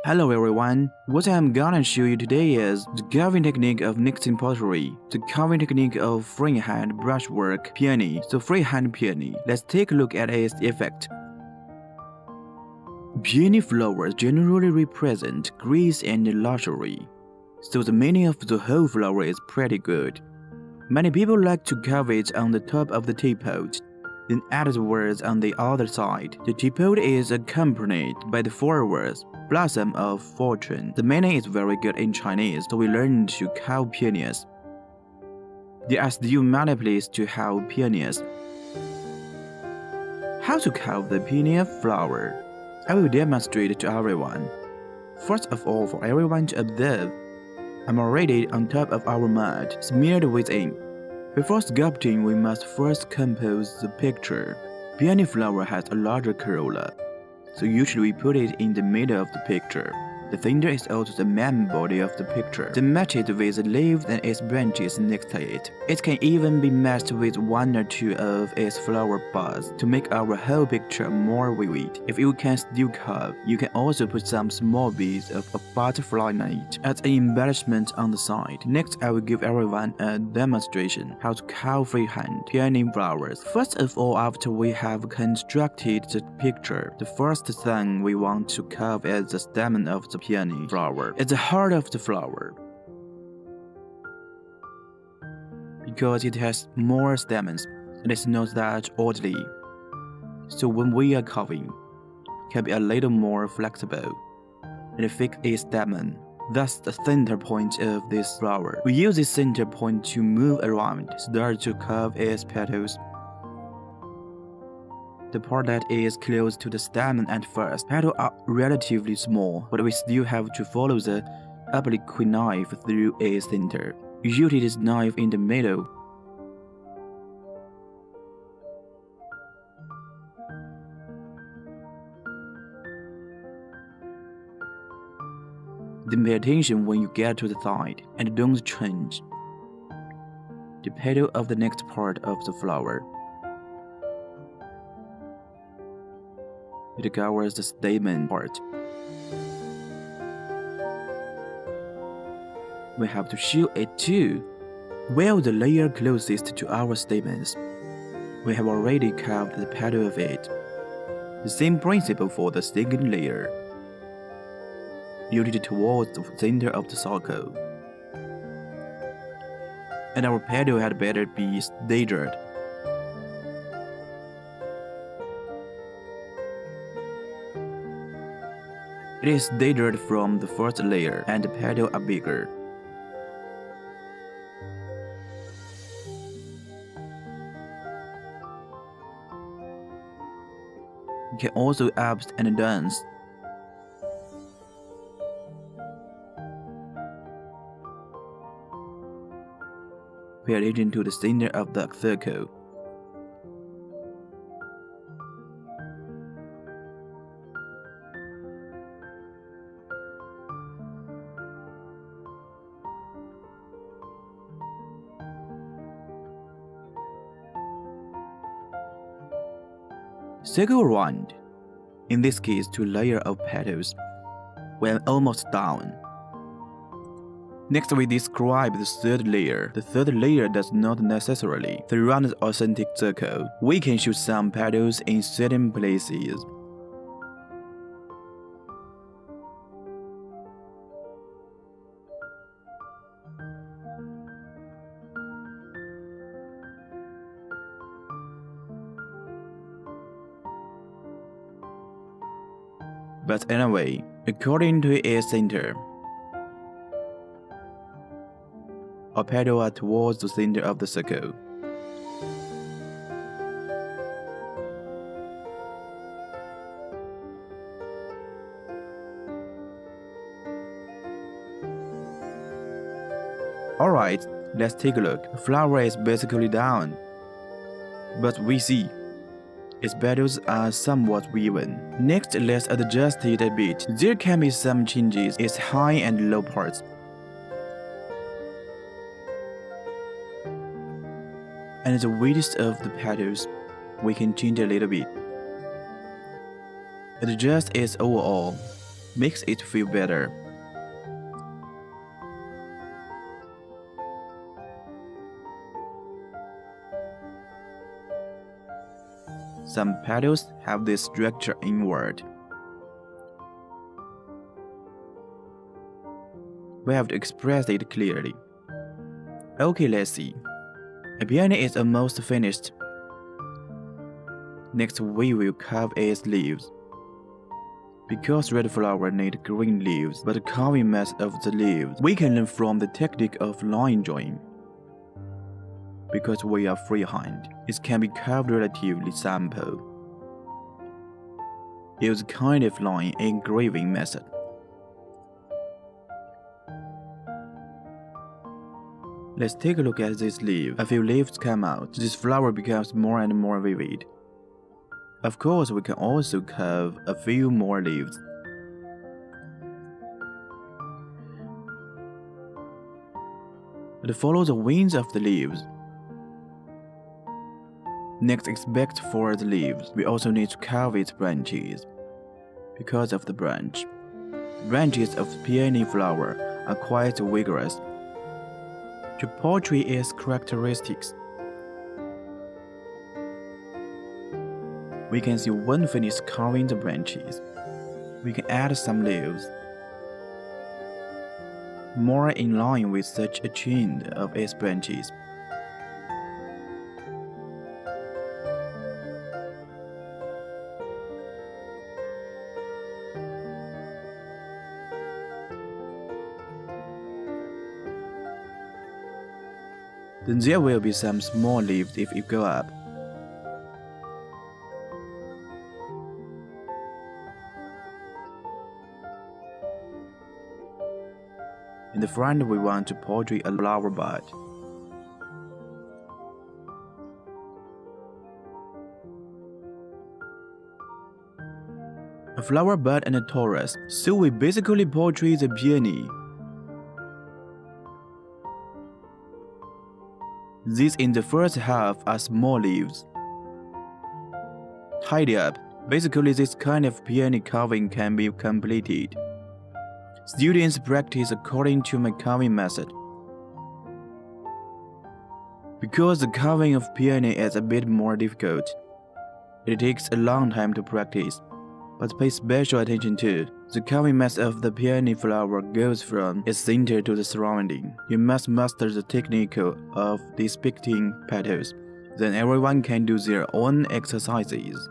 Hello everyone, what I'm gonna show you today is the carving technique of Nixing pottery, the carving technique of freehand brushwork peony, so freehand peony. Let's take a look at its effect. Peony flowers generally represent grace and luxury, so the meaning of the whole flower is pretty good. Many people like to carve it on the top of the teapot, then add the words on the other side. The teapot is accompanied by the four words, blossom of fortune. The meaning is very good in Chinese, so we learned to carve peonies. There are still many places to have peonies. How to carve the peony flower? I will demonstrate to everyone. First of all, for everyone to observe, I'm already on top of our mat, smeared with ink. Before sculpting, we must first compose the picture. Peony flower has a larger corolla, so usually we put it in the middle of the picture. The center is also the main body of the picture. Then match it with the leaves and its branches next to it. It can even be matched with one or two of its flower buds to make our whole picture more vivid. If you can still carve, you can also put some small beads of a butterfly on it as an embellishment on the side. Next, I will give everyone a demonstration how to carve freehand peony flowers. First of all, after we have constructed the picture, the first thing we want to carve is the stem of the peony flower. It's the heart of the flower, because it has more stamens and it's not that oily. So when we are carving, it can be a little more flexible and fix its stamen. That's the center point of this flower. We use this center point to move around, start to curve its petals. The part that is close to the stamen at first, petals are relatively small, but we still have to follow the oblique knife through its center. Usually this knife in the middle. Then pay attention when you get to the side, and don't change the petal of the next part of the flower. It covers the stamen part. We have to show it too. While the layer closest to our stamens, we have already carved the petal of it. The same principle for the second layer. Rotate it towards the center of the circle. And our petal had better be staggered. It is staggered from the first layer, and the petals are bigger. You can also ups and downs. Pay attention to the center of the circle. Circle around, in this case 2 layers of petals, when almost done. Next we describe the third layer. The third layer does not necessarily surround the authentic circle. We can shoot some petals in certain places. But anyway, according to its center, our petals are towards the center of the circle. Alright, let's take a look. The flower is basically down, but we see its petals are somewhat even. Next, let's adjust it a bit. There can be some changes in its high and low parts. And the width of the petals, we can change a little bit. Adjust its overall. makes it feel better. Some petals have this structure inward. We have to express it clearly. Okay, let's see. A peony is almost finished. Next, we will carve its leaves. Because red flower need green leaves, but the carving method of the leaves, we can learn from the technique of line drawing. Because we are freehand, it can be carved relatively simple. Use kind of line engraving method. Let's take a look at this leaf. A few leaves come out. This flower becomes more and more vivid. Of course, we can also carve a few more leaves. But follow the wings of the leaves. Next, except for the leaves, we also need to carve its branches. Because of the branch. Branches of peony flower are quite vigorous. To portray its characteristics. We can see when finished carving the branches. We can add some leaves. More in line with such a chain of its branches. Then there will be some small leaves if you go up. In the front, we want to portray a flower bud. A flower bud and a torus, so we basically portray the peony. These in the first half are small leaves. Tidy up. Basically, this kind of peony carving can be completed. Students practice according to my carving method. Because the carving of peony is a bit more difficult, it takes a long time to practice. But pay special attention to. The carving method of the peony flower goes from its center to the surrounding. You must master the technique of depicting petals. Then everyone can do their own exercises.